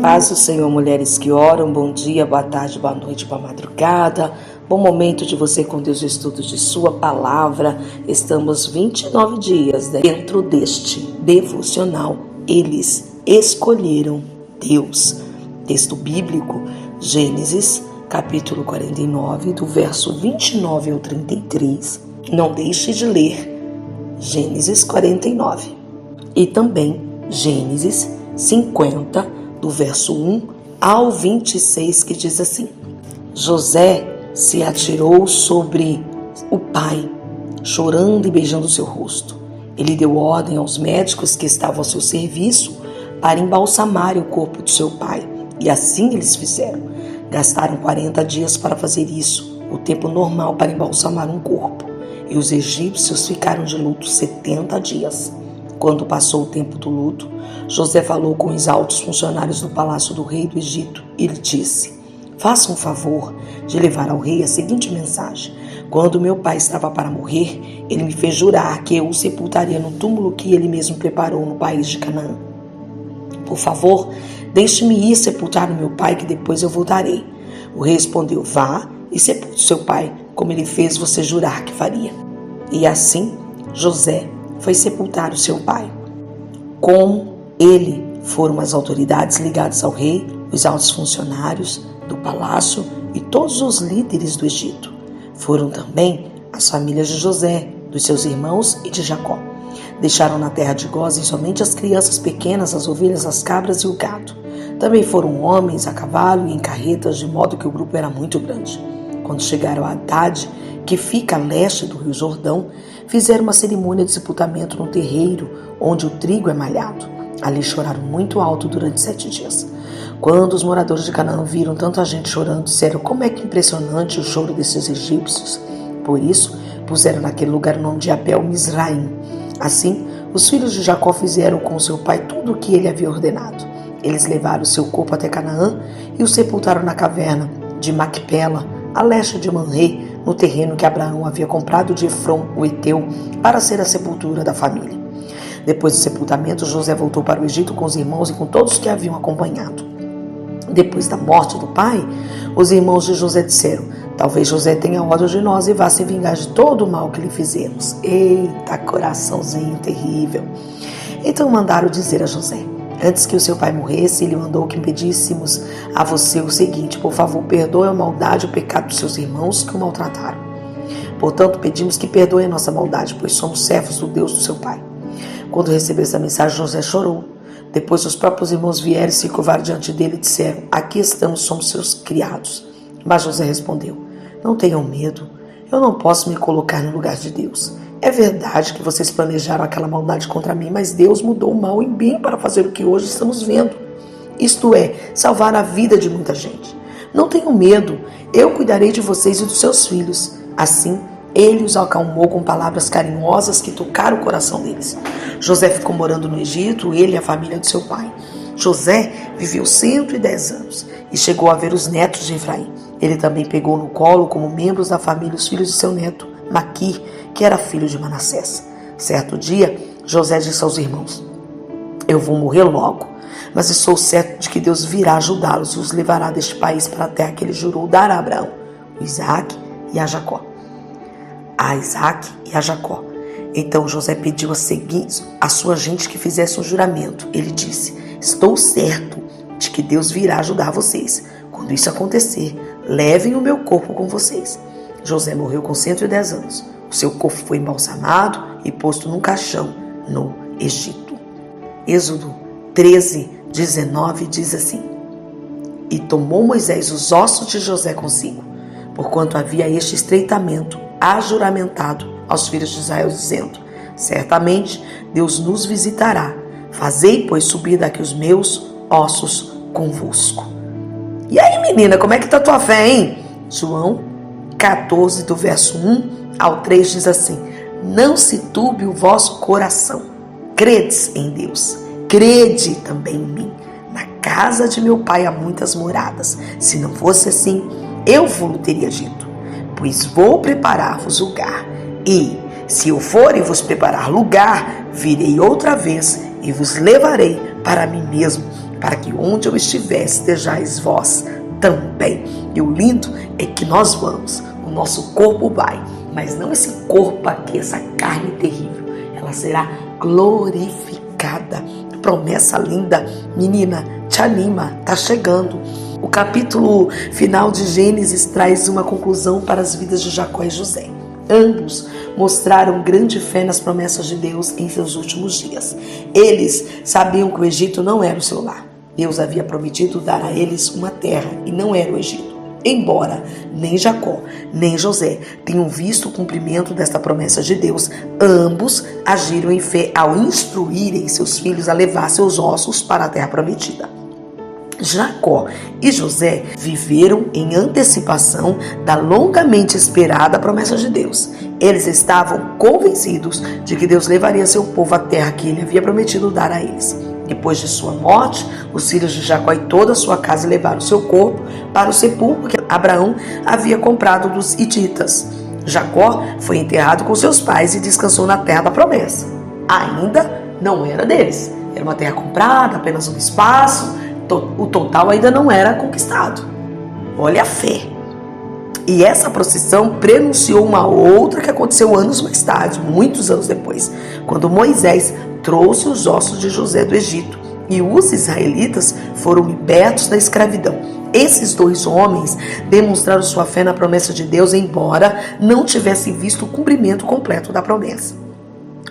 Paz do Senhor, mulheres que oram, bom dia, boa tarde, boa noite, boa madrugada, bom momento de você com Deus, o estudo de sua palavra. Estamos 29 dias dentro deste devocional, eles escolheram Deus. Texto bíblico, Gênesis, capítulo 49, do verso 29 ao 33. Não deixe de ler Gênesis 49 e também Gênesis 50, do verso 1 ao 26, que diz assim: José se atirou sobre o pai, chorando e beijando seu rosto. Ele deu ordem aos médicos que estavam ao seu serviço para embalsamarem o corpo de seu pai, e assim eles fizeram. Gastaram 40 dias para fazer isso, o tempo normal para embalsamar um corpo, e os egípcios ficaram de luto 70 dias. Quando passou o tempo do luto, José falou com os altos funcionários do palácio do rei do Egito. Ele disse: faça um favor de levar ao rei a seguinte mensagem: quando meu pai estava para morrer, ele me fez jurar que eu o sepultaria no túmulo que ele mesmo preparou no país de Canaã. Por favor, deixe-me ir sepultar o meu pai, que depois eu voltarei. O rei respondeu: vá e sepulte seu pai, como ele fez você jurar que faria. E assim, José foi sepultar o seu pai. Com ele foram as autoridades ligadas ao rei, os altos funcionários do palácio e todos os líderes do Egito. Foram também as famílias de José, dos seus irmãos e de Jacó. Deixaram na terra de Gósen somente as crianças pequenas, as ovelhas, as cabras e o gado. Também foram homens a cavalo e em carretas, de modo que o grupo era muito grande. Quando chegaram a Haddad, que fica a leste do rio Jordão, fizeram uma cerimônia de sepultamento no terreiro onde o trigo é malhado. Ali choraram muito alto durante 7 dias. Quando os moradores de Canaã viram tanta gente chorando, disseram: como é que impressionante o choro desses egípcios. Por isso, puseram naquele lugar o nome de Abel Mizraim. Assim, os filhos de Jacó fizeram com seu pai tudo o que ele havia ordenado. Eles levaram seu corpo até Canaã e o sepultaram na caverna de Macpela, a leste de Manrê, no terreno que Abraão havia comprado de Efrom, o Eteu, para ser a sepultura da família. Depois do sepultamento, José voltou para o Egito com os irmãos e com todos que haviam acompanhado. Depois da morte do pai, os irmãos de José disseram: talvez José tenha ódio de nós e vá se vingar de todo o mal que lhe fizemos. Eita, coraçãozinho terrível! Então mandaram dizer a José: antes que o seu pai morresse, ele mandou que pedíssemos a você o seguinte: por favor, perdoe a maldade e o pecado dos seus irmãos que o maltrataram. Portanto, pedimos que perdoe a nossa maldade, pois somos servos do Deus do seu pai. Quando recebeu essa mensagem, José chorou. Depois os próprios irmãos vieram e se curvaram diante dele e disseram: aqui estamos, somos seus criados. Mas José respondeu: não tenham medo, eu não posso me colocar no lugar de Deus. É verdade que vocês planejaram aquela maldade contra mim, mas Deus mudou o mal em bem para fazer o que hoje estamos vendo. Isto é, salvar a vida de muita gente. Não tenham medo, eu cuidarei de vocês e dos seus filhos. Assim, ele os acalmou com palavras carinhosas que tocaram o coração deles. José ficou morando no Egito, ele e a família de seu pai. José viveu 110 anos e chegou a ver os netos de Efraim. Ele também pegou no colo, como membros da família, os filhos de seu neto, Maquir, que era filho de Manassés. Certo dia, José disse aos irmãos: eu vou morrer logo, mas estou certo de que Deus virá ajudá-los e os levará deste país para a terra que ele jurou dar a Abraão, Isaac e a Jacó. Então José pediu a sua gente que fizesse um juramento. Ele disse: estou certo de que Deus virá ajudar vocês. Quando isso acontecer, levem o meu corpo com vocês. José morreu com 110 anos. O seu corpo foi embalsamado e posto num caixão no Egito. Êxodo 13:19 diz assim: e tomou Moisés os ossos de José consigo, porquanto havia este estreitamento ajuramentado aos filhos de Israel, dizendo: certamente Deus nos visitará. Fazei, pois, subir daqui os meus ossos convosco. E aí, menina, como é que tá a tua fé, hein? João 14, do verso 1 ao 3 diz assim: não se turbe o vosso coração. Credes em Deus, crede também em mim. Na casa de meu pai há muitas moradas. Se não fosse assim, eu vos teria dito. Pois vou preparar-vos lugar. E, se eu for e vos preparar lugar, virei outra vez e vos levarei para mim mesmo, para que onde eu estiver estejais vós também. E o lindo é que nós vamos, o nosso corpo vai, mas não esse corpo aqui, essa carne terrível, ela será glorificada. Promessa linda, menina, te anima, tá chegando. O capítulo final de Gênesis traz uma conclusão para as vidas de Jacó e José. Ambos mostraram grande fé nas promessas de Deus em seus últimos dias. Eles sabiam que o Egito não era o seu lar. Deus havia prometido dar a eles uma terra e não era o Egito. Embora nem Jacó nem José tenham visto o cumprimento desta promessa de Deus, ambos agiram em fé ao instruírem seus filhos a levar seus ossos para a terra prometida. Jacó e José viveram em antecipação da longamente esperada promessa de Deus. Eles estavam convencidos de que Deus levaria seu povo à terra que ele havia prometido dar a eles. Depois de sua morte, os filhos de Jacó e toda a sua casa levaram seu corpo para o sepulcro que Abraão havia comprado dos hititas. Jacó foi enterrado com seus pais e descansou na terra da promessa. Ainda não era deles. Era uma terra comprada, apenas um espaço. O total ainda não era conquistado. Olha a fé. E essa procissão prenunciou uma outra que aconteceu anos mais tarde, muitos anos depois, quando Moisés trouxe os ossos de José do Egito e os israelitas foram libertos da escravidão. Esses dois homens demonstraram sua fé na promessa de Deus, embora não tivessem visto o cumprimento completo da promessa.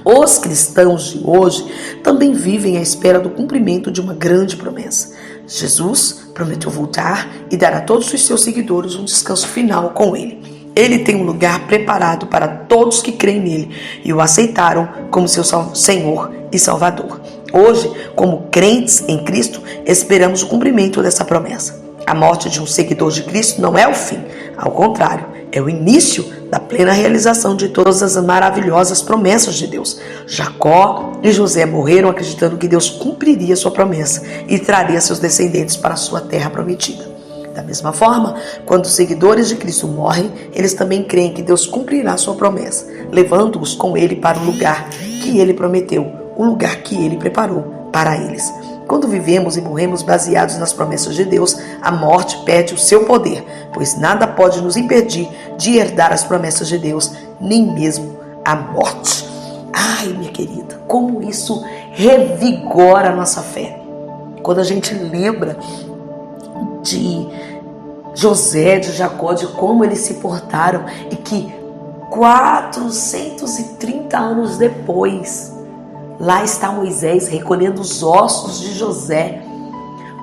Os cristãos de hoje também vivem à espera do cumprimento de uma grande promessa. Jesus prometeu voltar e dar a todos os seus seguidores um descanso final com ele. Ele tem um lugar preparado para todos que creem nele e o aceitaram como seu Senhor e Salvador. Hoje, como crentes em Cristo, esperamos o cumprimento dessa promessa. A morte de um seguidor de Cristo não é o fim, ao contrário, é o início da plena realização de todas as maravilhosas promessas de Deus. Jacó e José morreram acreditando que Deus cumpriria sua promessa e traria seus descendentes para a sua terra prometida. Da mesma forma, quando os seguidores de Cristo morrem, eles também creem que Deus cumprirá sua promessa, levando-os com ele para o lugar que ele prometeu, o lugar que ele preparou para eles. Quando vivemos e morremos baseados nas promessas de Deus, a morte perde o seu poder, pois nada pode nos impedir de herdar as promessas de Deus, nem mesmo a morte. Ai, minha querida, como isso revigora a nossa fé. Quando a gente lembra de José, de Jacó, de como eles se portaram e que 430 anos depois, lá está Moisés recolhendo os ossos de José.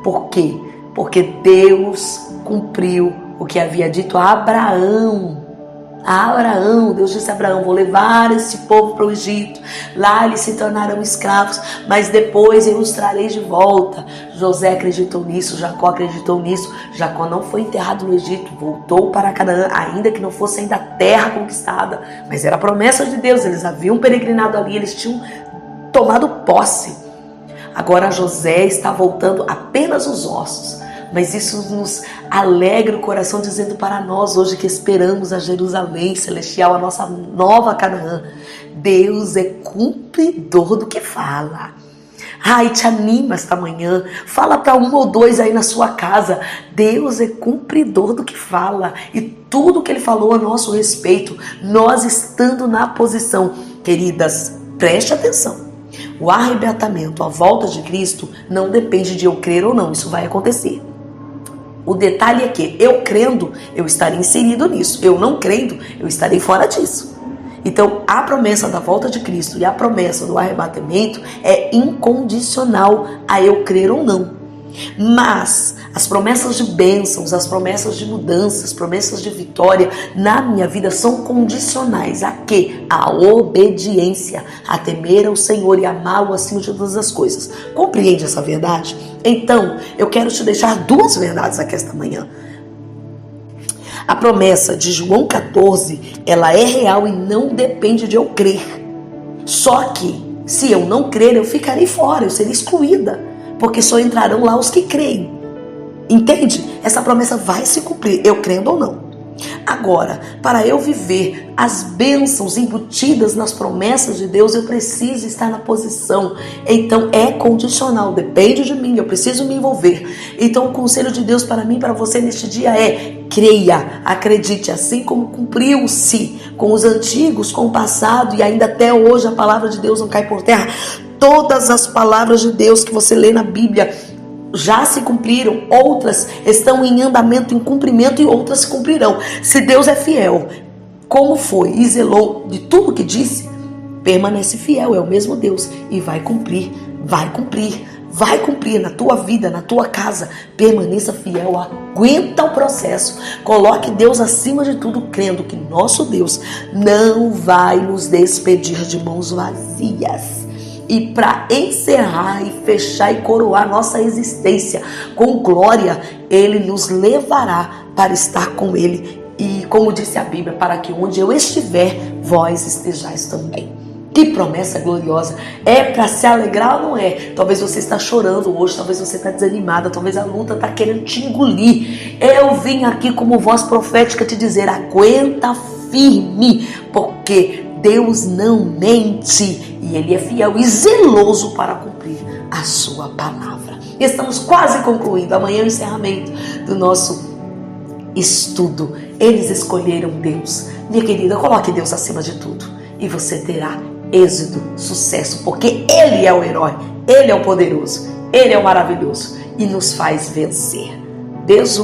Por quê? Porque Deus cumpriu o que havia dito a Abraão. Deus disse a Abraão: vou levar esse povo para o Egito. Lá eles se tornarão escravos, mas depois eu os trarei de volta. José acreditou nisso, Jacó acreditou nisso. Jacó não foi enterrado no Egito, voltou para Canaã, ainda que não fosse ainda a terra conquistada. Mas era a promessa de Deus, eles haviam peregrinado ali, eles tinham tomado posse. Agora José está voltando apenas os ossos, mas isso nos alegra o coração, dizendo para nós hoje que esperamos a Jerusalém celestial, a nossa nova Canaã. Deus é cumpridor do que fala. Ai, te anima esta manhã, fala para um ou dois aí na sua casa. Deus é cumpridor do que fala, e tudo que ele falou a nosso respeito, nós estando na posição. Queridas, preste atenção. O arrebatamento, a volta de Cristo, não depende de eu crer ou não, isso vai acontecer. O detalhe é que eu crendo, eu estarei inserido nisso. Eu não crendo, eu estarei fora disso. Então, a promessa da volta de Cristo e a promessa do arrebatamento é incondicional a eu crer ou não. Mas as promessas de bênçãos, as promessas de mudanças, as promessas de vitória na minha vida são condicionais a quê? A obediência, a temer ao Senhor e amá-lo acima de todas as coisas. Compreende essa verdade? Então, eu quero te deixar duas verdades aqui esta manhã. A promessa de João 14, ela é real e não depende de eu crer. Só que, se eu não crer, eu ficarei fora, eu serei excluída, porque só entrarão lá os que creem. Entende? Essa promessa vai se cumprir, eu crendo ou não. Agora, para eu viver as bênçãos embutidas nas promessas de Deus, eu preciso estar na posição. Então é condicional, depende de mim, eu preciso me envolver. Então o conselho de Deus para mim, para você neste dia é: creia, acredite, assim como cumpriu-se com os antigos, com o passado, e ainda até hoje a palavra de Deus não cai por terra. Todas as palavras de Deus que você lê na Bíblia já se cumpriram, outras estão em andamento, em cumprimento, e outras se cumprirão. Se Deus é fiel, como foi e zelou de tudo que disse, permanece fiel, é o mesmo Deus e vai cumprir, vai cumprir, vai cumprir na tua vida, na tua casa. Permaneça fiel, aguenta o processo, coloque Deus acima de tudo, crendo que nosso Deus não vai nos despedir de mãos vazias. E para encerrar e fechar e coroar nossa existência com glória, Ele nos levará para estar com Ele. E como disse a Bíblia, para que onde eu estiver, vós estejais também. Que promessa gloriosa! É para se alegrar ou não é? Talvez você está chorando hoje, talvez você está desanimada, talvez a luta está querendo te engolir. Eu vim aqui como voz profética te dizer: aguenta firme, porque Deus não mente e Ele é fiel e zeloso para cumprir a sua palavra. Estamos quase concluindo. Amanhã é o encerramento do nosso estudo. Eles escolheram Deus. Minha querida, coloque Deus acima de tudo e você terá êxito, sucesso, porque Ele é o herói, Ele é o poderoso, Ele é o maravilhoso e nos faz vencer. Deus